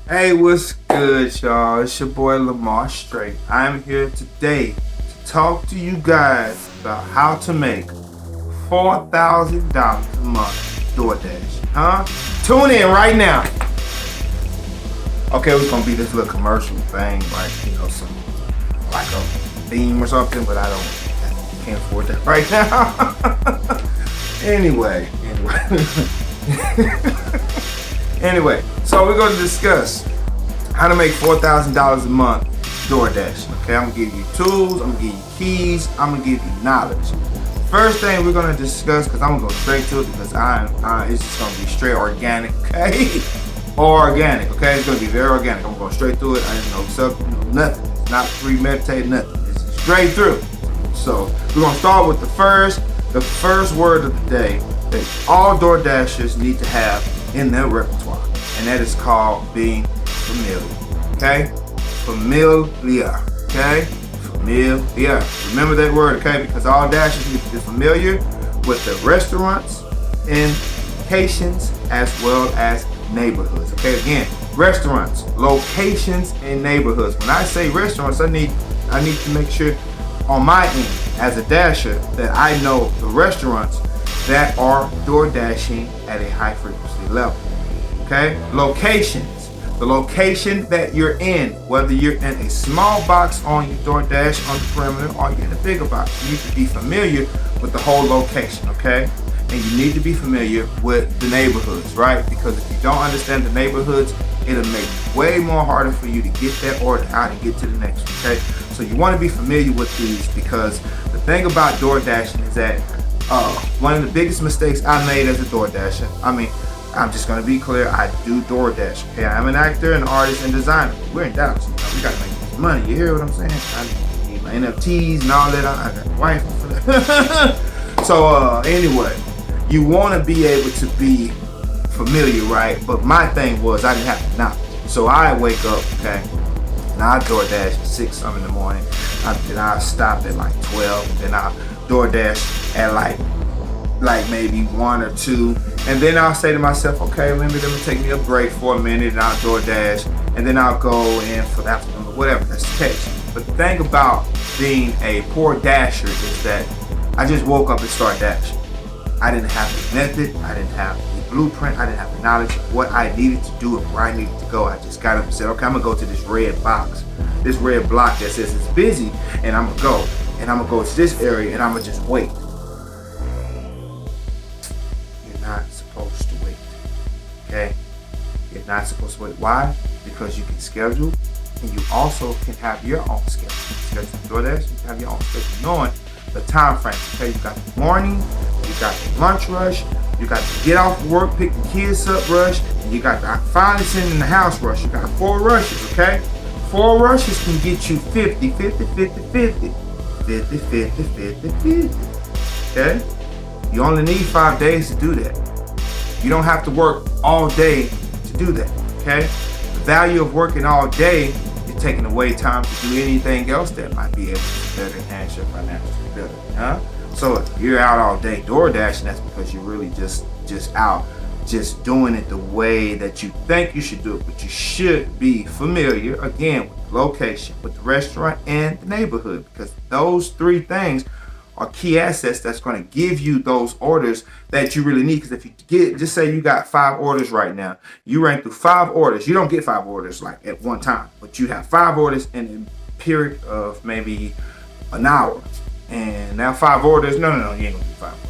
Hey, what's good, y'all? It's your boy Lamar Straight. I'm here today to talk to you guys about how to make $4,000 a month DoorDash. Huh? Tune in right now. Okay, we're gonna be this little commercial thing, like some like a theme or something, but I can't afford that right now. anyway. Anyway, so we're going to discuss how to make $4,000 a month DoorDash. Okay, I'm going to give you tools, I'm going to give you keys, I'm going to give you knowledge. First thing we're going to discuss, because I'm going to go straight to it, because it's just going to be straight organic, okay? Organic, okay? It's going to be very organic. I'm going to go straight through it. I didn't know nothing. It's not premeditated, nothing. It's straight through. So we're going to start with the first word of the day that all DoorDashers need to have in their repertoire, and that is called being familiar. Okay? Familiar. Okay? Familiar. Remember that word, okay? Because all Dashers need to be familiar with the restaurants and locations as well as neighborhoods. Okay, again, restaurants, locations, and neighborhoods. When I say restaurants, I need to make sure on my end as a Dasher that I know the restaurants that are DoorDashing at a high frequency level. Okay? Locations. The location that you're in, whether you're in a small box on your DoorDash on the perimeter or you're in a bigger box, you need to be familiar with the whole location, okay? And you need to be familiar with the neighborhoods, right? Because if you don't understand the neighborhoods, it'll make it way more harder for you to get that order out and get to the next one, okay? So you want to be familiar with these, because the thing about DoorDashing is that one of the biggest mistakes I made as a DoorDasher, I'm just going to be clear, I do DoorDash, okay? I'm an actor, an artist, and designer. We're in Dallas, we got to make this money, you hear what I'm saying? I need my NFTs and all that, I got a wife for that. So anyway, you want to be able to be familiar, right? But my thing was I didn't have the knowledge. So I wake up, okay, and I DoorDash at 6 something in the morning, then I stop at like 12, then I DoorDash at like maybe 1 or 2, and then I'll say to myself, okay, let me take me a break for a minute, and I'll DoorDash, and then I'll go in for the afternoon or whatever that's the case. But the thing about being a poor Dasher is that I just woke up and started dashing. I didn't have the method, I didn't have the blueprint, I didn't have the knowledge of what I needed to do and where I needed to go. I just got up and said, okay, I'm gonna go to this red box, this red block that says it's busy, and I'm gonna go. And I'm gonna go to this area and I'm gonna just wait. You're not supposed to wait. Okay? You're not supposed to wait. Why? Because you can schedule, and you also can have your own schedule. Schedule DoorDash, you can have your own schedule, knowing the time frame. Okay, you got the morning, you got the lunch rush, you got the get off work, pick the kids up rush, and you got the finally sitting in the house rush. You got 4 rushes, okay? 4 rushes can get you 50, 50, 50, 50. 50, 50, 50, 50. Okay? You only need 5 days to do that. You don't have to work all day to do that. Okay? The value of working all day is taking away time to do anything else that might be able to better enhance your financial stability. Huh? So if you're out all day DoorDashing, that's because you're really just out just doing it the way that you think you should do it. But you should be familiar, again, with the location, with the restaurant, and the neighborhood, because those 3 things are key assets that's going to give you those orders that you really need. Because if you just say you got 5 orders right now, you ran through 5 orders. You don't get 5 orders like at one time, but you have 5 orders in a period of maybe an hour. And now 5 orders, no, you ain't gonna do 5 orders.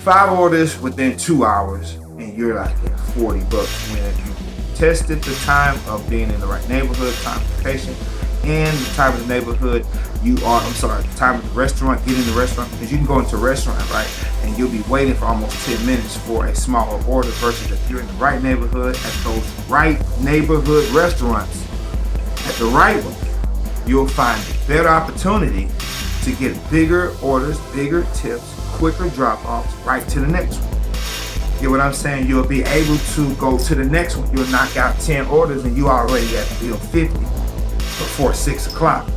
5 orders within 2 hours, and you're like at $40 when you tested the time of being in the right neighborhood, time, location, and the type of the neighborhood the time of the restaurant, get in the restaurant, because you can go into a restaurant, right, and you'll be waiting for almost 10 minutes for a smaller order, versus if you're in the right neighborhood at those right neighborhood restaurants, at the right one, you'll find a better opportunity to get bigger orders, bigger tips, quicker drop-offs, right to the next one. Get what I'm saying? You'll be able to go to the next one. You'll knock out 10 orders and you already at 50 before 6 o'clock.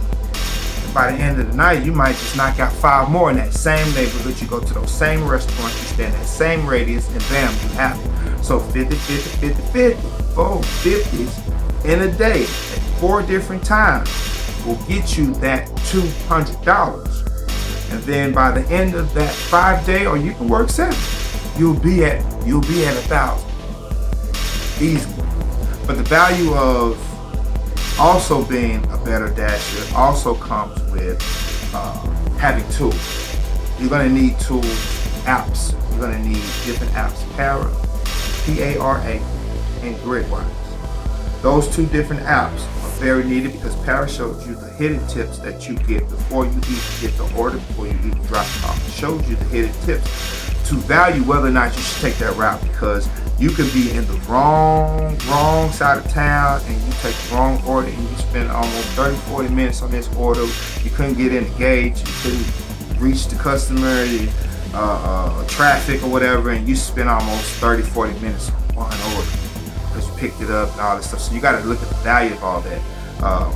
By the end of the night, you might just knock out 5 more in that same neighborhood. You go to those same restaurants, you stay in that same radius, and bam, you have it. So 50, 50, 50, 50. four 50s in a day at 4 different times will get you that $200. And then by the end of that 5-day, or you can work 7, you'll be at 1,000 easily. But the value of also being a better dasher also comes with having tools. You're gonna need tools, apps. You're gonna need different apps, Para, P-A-R-A, and Gridwise. Those 2 different apps are very needed because Para shows you the hidden tips that you get before you even get the order, before you even drop it off. It shows you the hidden tips to value whether or not you should take that route, because you could be in the wrong side of town and you take the wrong order and you spend almost 30-40 minutes on this order. You couldn't get in the gauge, you couldn't reach the customer, traffic or whatever, and you spend almost 30-40 minutes on an order because you picked it up and all this stuff. So you got to look at the value of all that.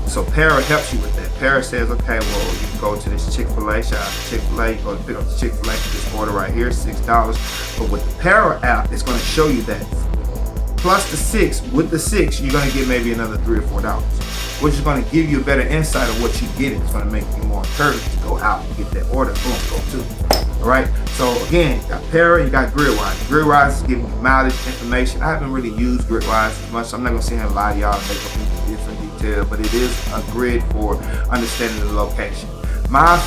So Para helps you with that. Para says, okay, well, you can go to this Chick-fil-A, shout out to Chick-fil-A, you go to pick up the Chick-fil-A for this order right here, $6. But with the Para app, it's going to show you that. Plus the 6, with the 6, you're going to get maybe another $3 or $4, which is going to give you a better insight of what you get. It's going to make you more encouraged to go out and get that order. Boom, go to. All right. So again, you got Para, you got Gridwise. Gridwise is giving you mileage information. I haven't really used Gridwise as much, so I'm not going to sit here and lie to y'all and make up any different detail, but it is a grid for understanding the location. My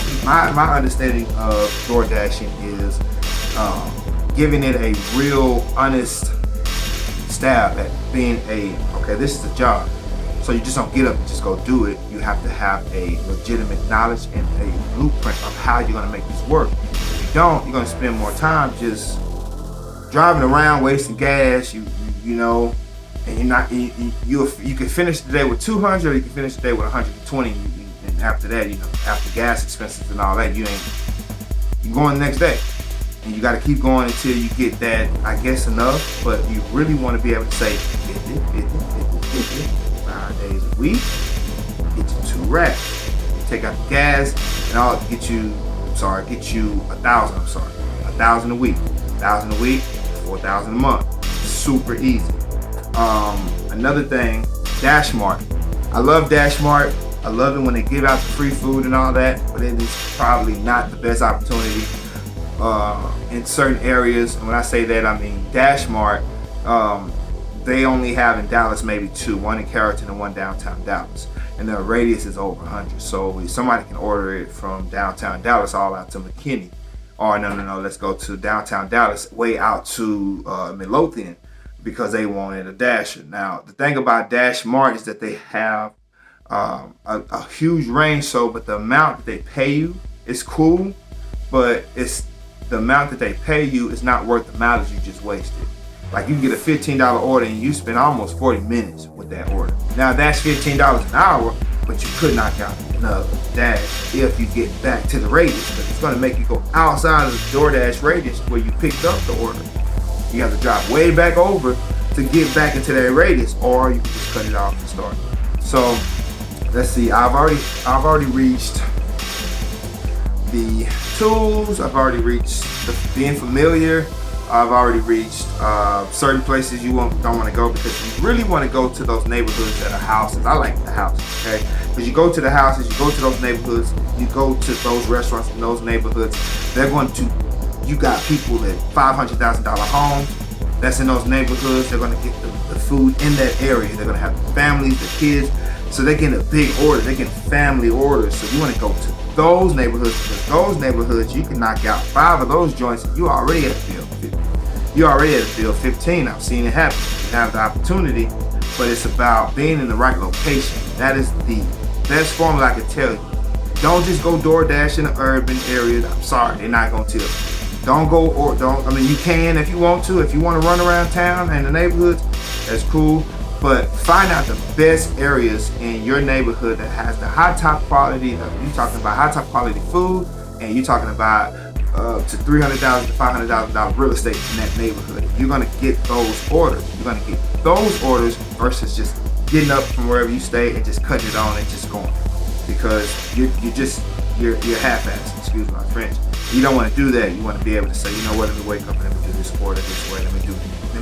understanding of DoorDashing is giving it a real honest stab at being okay, this is a job. So you just don't get up and just go do it. You have to have a legitimate knowledge and a blueprint of how you're going to make this work. If you don't, you're going to spend more time just driving around, wasting gas, you know, and you're not, you can finish the day with 200, or you can finish the day with 120, and after that, you know, after gas expenses and all that, you're going the next day. And you got to keep going until you get that, I guess, enough, but you really want to be able to say 50, 5 days a week, get you 2 racks. You take out the gas and all, get you 1,000, 1,000 a week. 1,000 a week, 4,000 a month. Super easy. Another thing, DashMart. I love DashMart. I love it when they give out the free food and all that, but it is probably not the best opportunity in certain areas. And when I say that, I mean DashMart. They only have in Dallas maybe 2, one in Carrollton and one downtown Dallas, and their radius is over 100. So somebody can order it from downtown Dallas all out to McKinney, or no, let's go to downtown Dallas way out to Midlothian, because they wanted a Dasher. Now the thing about DashMart is that they have a huge range. But the amount that they pay you is cool, but it's the amount that they pay you is not worth the mileage you just wasted. Like, you can get a $15 order and you spend almost 40 minutes with that order. Now that's $15 an hour, but you could knock out another dash if you get back to the radius, because it's going to make you go outside of the DoorDash radius where you picked up the order. You have to drive way back over to get back into that radius, or you can just cut it off and start. So let's see. I've already reached the tools. I've already reached being familiar. I've already reached certain places you don't want to go, because you really want to go to those neighborhoods that are houses. I like the houses, okay? Because you go to the houses, you go to those neighborhoods, you go to those restaurants in those neighborhoods. You got people at $500,000 homes that's in those neighborhoods. They're going to get the food in that area. They're going to have the families, the kids. So they're getting a big order. They're getting family orders. So you want to go to those neighborhoods, because those neighborhoods, you can knock out 5 of those joints and you already at field 50. You already at field 15. I've seen it happen. You have the opportunity, but it's about being in the right location. That is the best formula I can tell you. Don't just go DoorDash in the urban areas. I'm sorry, they're not gonna tell you. Don't go, or don't, I mean, you can if you want to. If you want to run around town and the neighborhoods, that's cool. But find out the best areas in your neighborhood that has the high top quality. You're talking about high top quality food, and you're talking about to $300,000 to $500,000 real estate in that neighborhood. You're gonna get those orders. You're gonna get those orders versus just getting up from wherever you stay and just cutting it on and just going, because you're half-assed. Excuse my French. You don't want to do that. You want to be able to say, you know what, let me wake up and let me do this order this way. Let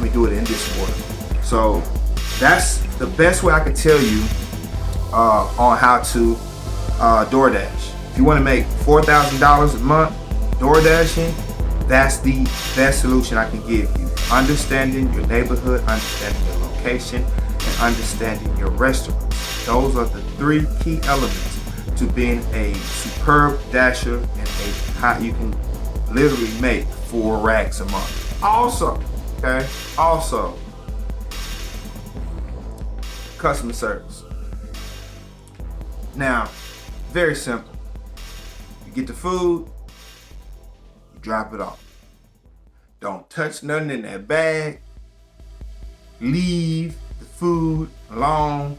me do it in this order. So That's the best way I can tell you on how to DoorDash. If you want to make $4,000 a month DoorDashing, that's the best solution I can give you. Understanding your neighborhood, understanding your location, and understanding your restaurants. Those are the 3 key elements to being a superb dasher and how you can literally make 4 racks a month. Also, customer service. Now, very simple. You get the food, you drop it off. Don't touch nothing in that bag. Leave the food alone.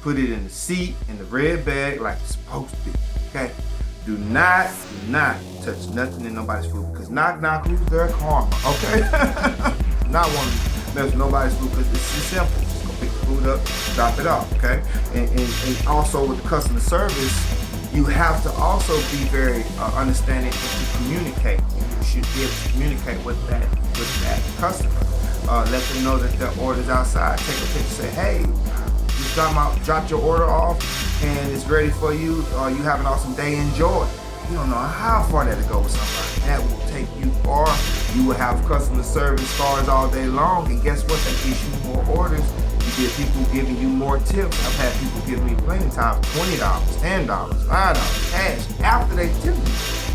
Put it in the seat in the red bag like it's supposed to be. Okay? Do not touch nothing in nobody's food, because knock who's their karma. Okay? Not want to mess with nobody's food, because it's just simple. Just go pick the food up, drop it off. Okay? And also with the customer service, you have to also be very understanding and to communicate. You should be able to communicate with that customer. Let them know that their order's outside. Take a picture, say, hey, just dropped your order off and it's ready for you. You have an awesome day, enjoy. You don't know how far that'll go with somebody. That will take you far. You will have customer service stars all day long, and guess what? That gives you more orders. You get people giving you more tips. I've had people give me plenty of times $20, $10, $5 cash after they tip me.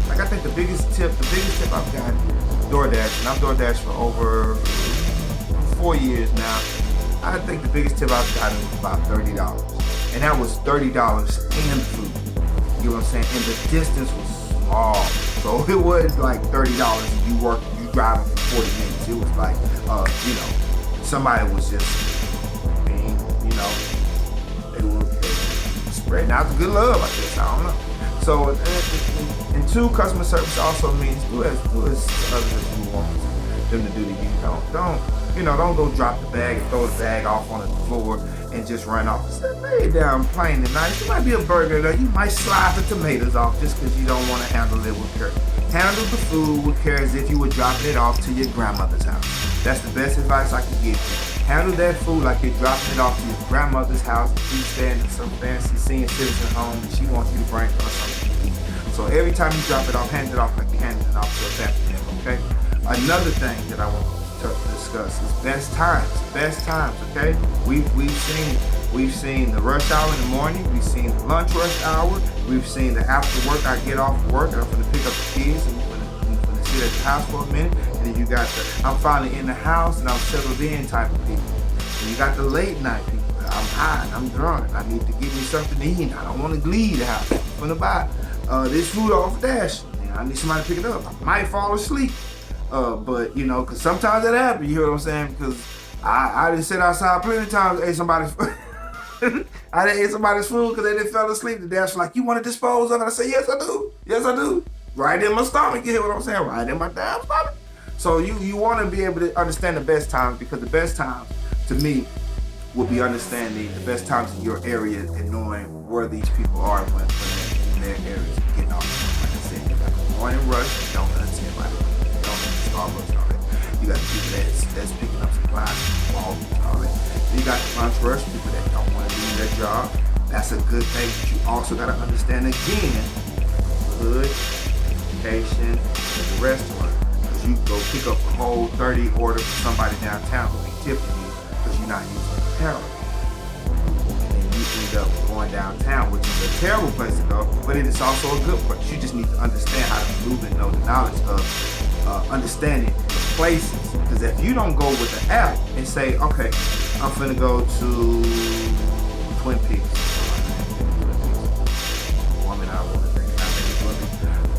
Like, I think the biggest tip I've gotten DoorDash, and I've DoorDashed for over 4 years now. I think the biggest tip I've gotten was about $30. And that was $30 and food. You know what I'm saying? And the distance was small. So it wasn't like $30 and you driving for 40 minutes. It was like, somebody was just being, they were spreading out the good love, I guess. I don't know. So, and 2, customer service also means do as others you want them to do to you. Don't go drop the bag and throw the bag off on the floor and just run off. Sit lay down plain and nice. It might be a burger there. You might slide the tomatoes off just because you don't want to handle it with care. Handle the food with care as if you were dropping it off to your grandmother's house. That's the best advice I can give you. Handle that food like you're dropping it off to your grandmother's house. She's staying in some fancy senior citizen home and she wants you to bring her something to eat. So every time you drop it off, hand it off like you're handing it off to a family member, okay? Another thing that I want to discuss is best times, okay? We've seen the rush hour in the morning, we've seen the lunch rush hour, we've seen the after work, I get off work and I'm gonna pick up the kids and I'm gonna sit at the house for a minute, and then you got the I'm finally in the house and I'm settled in type of people. And you got the late night people. I'm high, I'm drunk, I need to give me something to eat, I don't want to leave the house. I'm gonna buy this food off Dash. I need somebody to pick it up. I might fall asleep. But cause sometimes that happens, you hear what I'm saying? Because I didn't sit outside plenty of times, ate somebody's I didn't eat somebody's food because they didn't fell asleep. The Dash was like, you want to dispose of it? I said, yes I do. Right in my stomach, you hear what I'm saying? Right in my damn stomach. So you want to be able to understand the best times, because the best times to me will be understanding the best times in your area and knowing where these people are when they're in their areas and getting off. Like I said, you got the morning rush, donuts, everybody. Starbucks and all that. You got the people that's picking up supplies from Walgreens and all that. Then you got the lunch rush, people that don't want to do their job. That's a good thing, but you also got to understand again, hood, education, and the restaurant. Because you go pick up a whole 30 order from somebody downtown who ain't tipping you because you're not using the apparel. And then you end up going downtown, which is a terrible place to go, but it is also a good place. You just need to understand how to maneuver and know the knowledge of understanding the places. Because if you don't go with the app and say, okay, I'm finna go to Twin Peaks.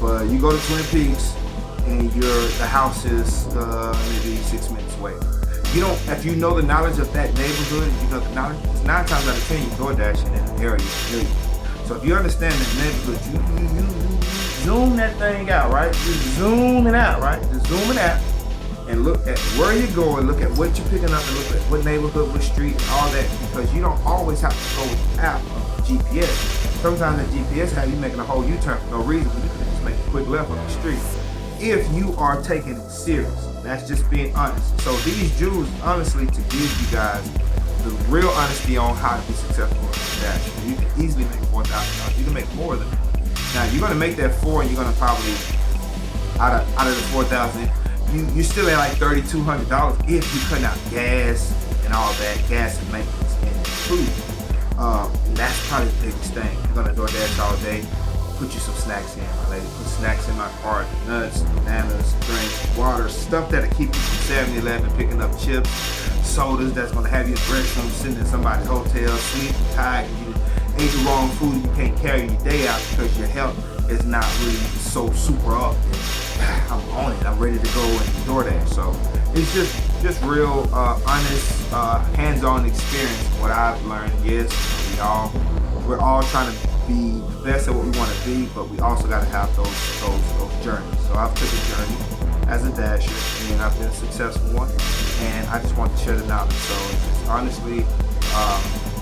But you go to Twin Peaks and the house is maybe 6 minutes away. If you know the knowledge of that neighborhood, and you know the knowledge, it's 9 times out of 10 you DoorDashing in an area. So if you understand that neighborhood, you zoom that thing out, right? Just zoom it out, right? Just zoom it out and look at where you're going, look at what you're picking up, and look at what neighborhood, what street, and all that, because you don't always have to go with the app of GPS. Sometimes the GPS have you making a whole U-turn for no reason, but you can just make a quick left on the street. If you are taking it serious, that's just being honest. So these Jews, honestly, to give you guys the real honesty on how to be successful in DoorDashing. You can easily make $4,000. You can make more than that. Now you're gonna make that 4, and you're gonna probably out of the 4,000, you still at like $3,200 if you cutting out gas and all that, gas and maintenance and food. And that's probably the biggest thing. You're gonna DoorDash all day. Put you some snacks in, my lady. Put snacks in my cart, nuts, bananas, drinks, water, stuff that'll keep you from 7-Eleven picking up chips, sodas that's gonna have you in the restroom, sitting in somebody's hotel, sleeping tired because you ate the wrong food and you can't carry your day out because your health is not really so super up. I'm on it. I'm ready to go and DoorDash. So it's just real honest, hands-on experience. What I've learned. Yes, we're all trying to be the best at what we want to be, but we also got to have those journeys. So I've took a journey as a dasher, and I've been a successful one, and I just want to share the knowledge. So just honestly,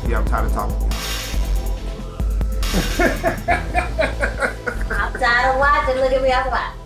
yeah, I'm tired of talking to you. I'm tired of watching. Look at me, I'm like.